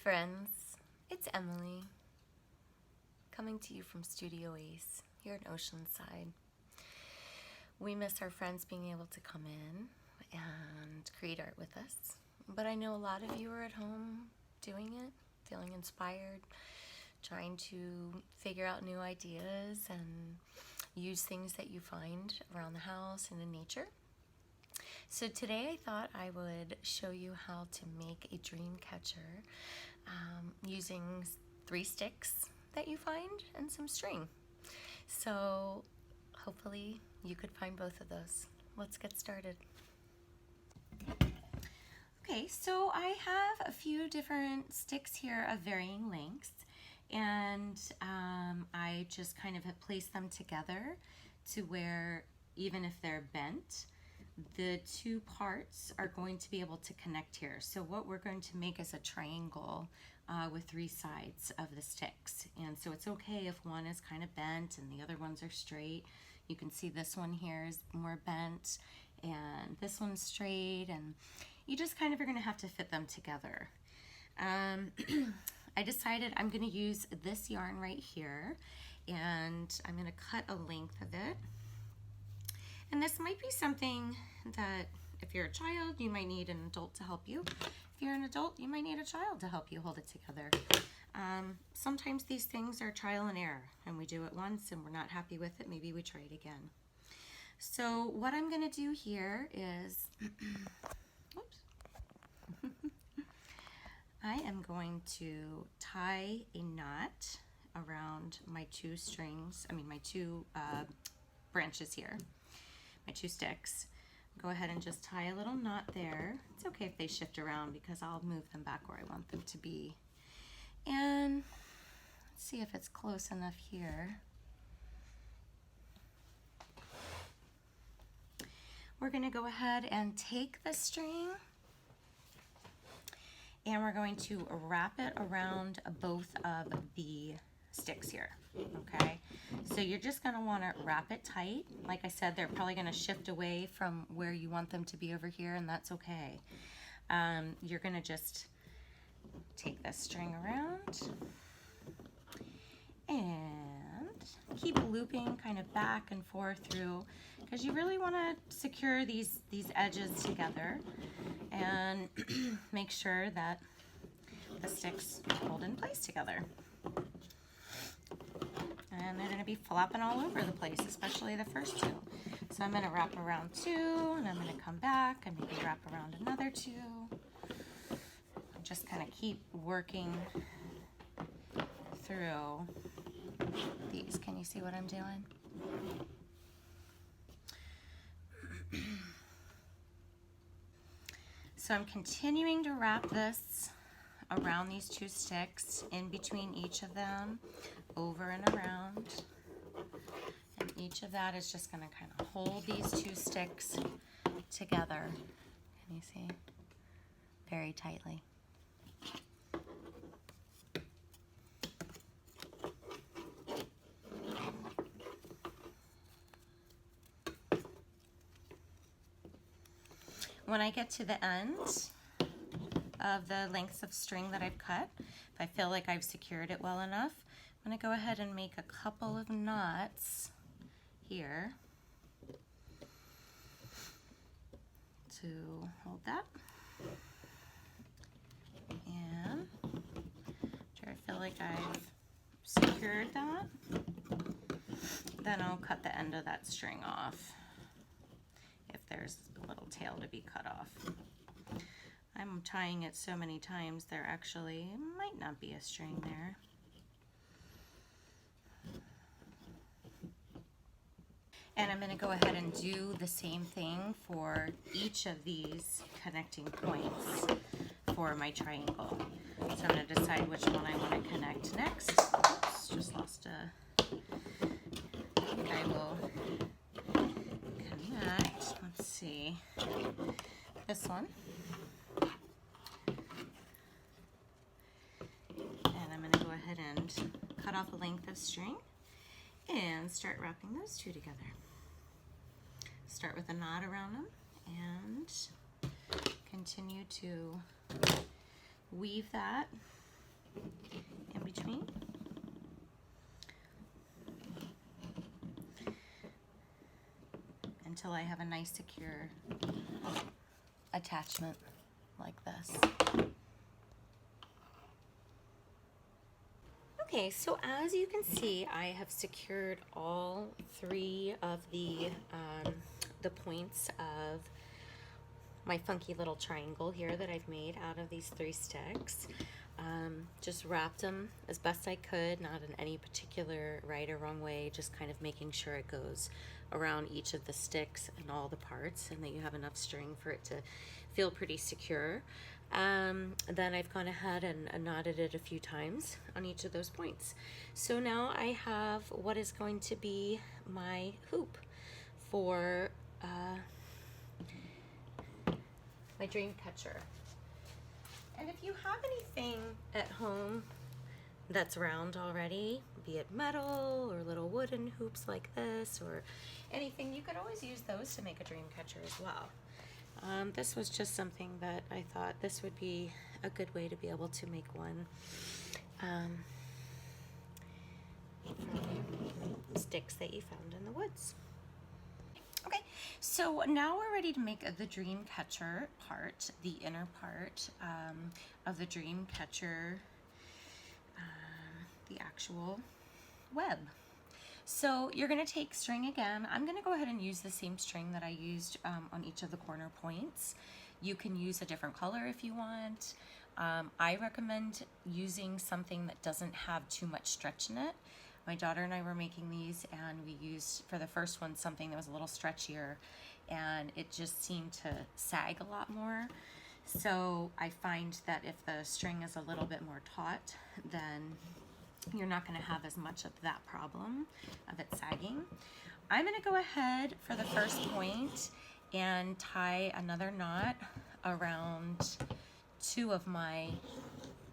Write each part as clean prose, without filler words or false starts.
friends, it's Emily, coming to you from Studio Ace here in Oceanside. We miss our friends being able to come in and create art with us, but I know a lot of you are at home doing it, feeling inspired, trying to figure out new ideas and use things that you find around the house and in nature. So today I thought I would show you how to make a dream catcher using 3 sticks that you find and some string. So hopefully you could find both of those. Let's get started. Okay, so I have a few different sticks here of varying lengths, and I just kind of have placed them together to where even if they're bent, the 2 parts are going to be able to connect here. So what we're going to make is a triangle with 3 sides of the sticks. And so it's okay if one is kind of bent and the other ones are straight. You can see this one here is more bent and this one's straight, and you just kind of are going to have to fit them together. I decided I'm going to use this yarn right here, and I'm going to cut a length of it. And this might be something that if you're a child, you might need an adult to help you. If you're an adult, you might need a child to help you hold it together. Sometimes these things are trial and error, and we do it once and we're not happy with it. Maybe we try it again. So what I'm going to do here is, oops, I am going to tie a knot around my 2 strings, my 2 branches here. My 2 sticks. Go ahead and just tie a little knot there. It's okay if they shift around because I'll move them back where I want them to be. And let's see if it's close enough here. We're going to go ahead and take the string and we're going to wrap it around both of the sticks here. Okay, so you're just going to want to wrap it tight. Like I said, they're probably going to shift away from where you want them to be over here, and that's okay. You're going to just take this string around and keep looping kind of back and forth through, because you really want to secure these edges together and make sure that the sticks hold in place together. And they're going to be flopping all over the place, especially the first 2. So I'm going to wrap around 2, and I'm going to come back and maybe wrap around another 2. Just kind of keep working through these. Can you see what I'm doing? So I'm continuing to wrap this around these 2 sticks, in between each of them, over and around. And each of that is just going to kind of hold these 2 sticks together. Can you see? Very tightly. When I get to the end of the lengths of string that I've cut, if I feel like I've secured it well enough, I'm going to go ahead and make a couple of knots here to hold that. And after I feel like I've secured that, then I'll cut the end of that string off if there's a little tail to be cut off. I'm tying it so many times there actually might not be a string there. And I'm going to go ahead and do the same thing for each of these connecting points for my triangle. So I'm going to decide which one I want to connect next. Oops, just lost a... I think I will connect, let's see, this one. And I'm going to go ahead and cut off a length of string and start wrapping those 2 together. Start with a knot around them and continue to weave that in between. Until I have a nice secure attachment like this. Okay, so as you can see, I have secured all three of the points of my funky little triangle here that I've made out of these 3 sticks. Just wrapped them as best I could, not in any particular right or wrong way, just kind of making sure it goes around each of the sticks and all the parts, and that you have enough string for it to feel pretty secure. Then I've gone ahead and knotted it a few times on each of those points. So now I have what is going to be my hoop for my dream catcher. And if you have anything at home that's round already, be it metal or little wooden hoops like this or anything, you could always use those to make a dream catcher as well. This was just something that I thought this would be a good way to be able to make one from sticks that you found in the woods. Okay, so now we're ready to make the dream catcher part, the inner part of the dream catcher, the actual web. So you're going to take string again. I'm going to go ahead and use the same string that I used on each of the corner points. You can use a different color if you want. I recommend using something that doesn't have too much stretch in it. My daughter and I were making these, and we used, for the first one, something that was a little stretchier, and it just seemed to sag a lot more. So I find that if the string is a little bit more taut, then you're not going to have as much of that problem of it sagging. I'm going to go ahead for the first point and tie another knot around 2 of my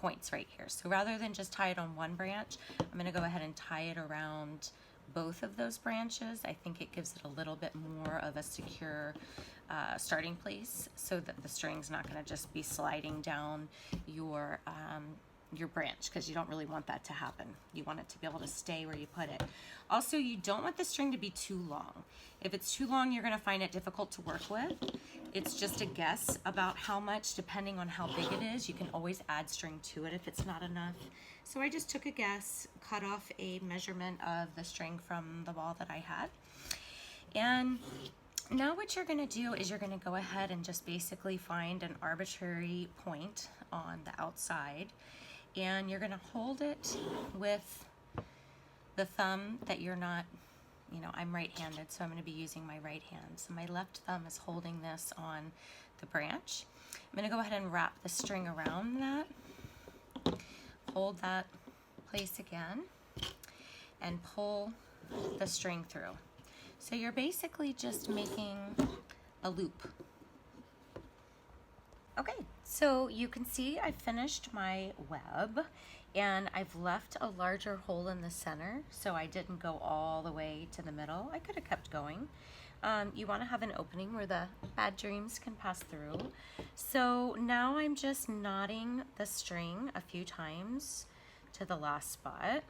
points right here. So rather than just tie it on one branch, I'm going to go ahead and tie it around both of those branches. I think it gives it a little bit more of a secure starting place, so that the string's not going to just be sliding down your branch, because you don't really want that to happen. You want it to be able to stay where you put it. Also, you don't want the string to be too long. If it's too long, you're going to find it difficult to work with. It's just a guess about how much, depending on how big it is. You can always add string to it if it's not enough. So I just took a guess, cut off a measurement of the string from the ball that I had. And now what you're going to do is you're going to go ahead and just basically find an arbitrary point on the outside, and you're going to hold it with the thumb that you're not, I'm right-handed, so I'm going to be using my right hand. So my left thumb is holding this on the branch. I'm going to go ahead and wrap the string around that, hold that place again, and pull the string through. So you're basically just making a loop. Okay, so you can see I finished my web, and I've left a larger hole in the center, so I didn't go all the way to the middle. I could have kept going. You want to have an opening where the bad dreams can pass through. So now I'm just knotting the string a few times to the last spot.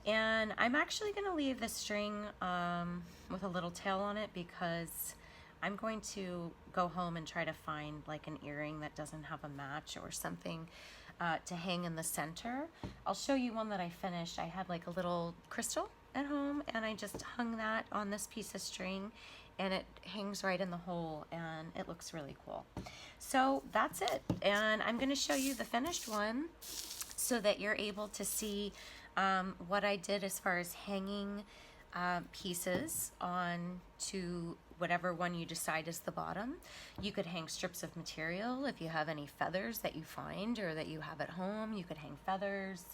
And I'm actually going to leave the string with a little tail on it, because I'm going to go home and try to find like an earring that doesn't have a match or something to hang in the center. I'll show you one that I finished. I had like a little crystal at home, and I just hung that on this piece of string, and it hangs right in the hole, and it looks really cool. So that's it, and I'm going to show you the finished one so that you're able to see what I did as far as hanging pieces on to whatever one you decide is the bottom. You could hang strips of material if you have any feathers that you find or that you have at home. You could hang feathers,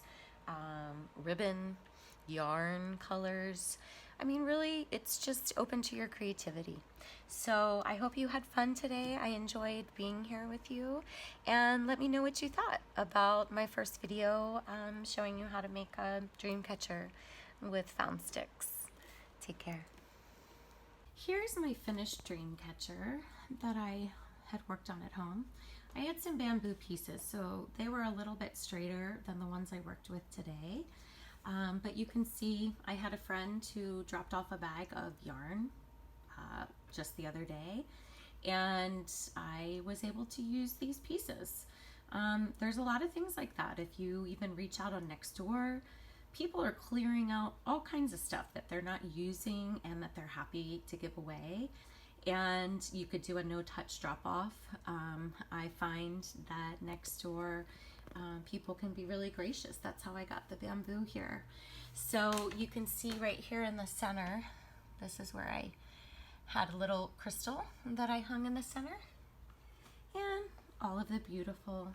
ribbon, yarn colors. I mean, really, it's just open to your creativity. So I hope you had fun today. I enjoyed being here with you, and let me know what you thought about my first video showing you how to make a dream catcher with found sticks. Take care. Here's my finished dream catcher that I had worked on at home. I had some bamboo pieces, so they were a little bit straighter than the ones I worked with today. But you can see I had a friend who dropped off a bag of yarn just the other day, and I was able to use these pieces. There's a lot of things like that. If you even reach out on Nextdoor, people are clearing out all kinds of stuff that they're not using and that they're happy to give away. And you could do a no-touch drop-off. I find that Nextdoor, people can be really gracious. That's how I got the bamboo here. So you can see right here in the center, this is where I had a little crystal that I hung in the center, and all of the beautiful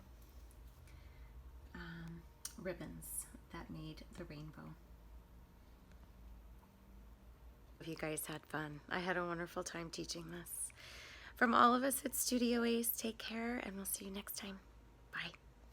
ribbons that made the rainbow. Hope you guys had fun. I had a wonderful time teaching this. From all of us at Studio Ace, take care, and we'll see you next time. Bye.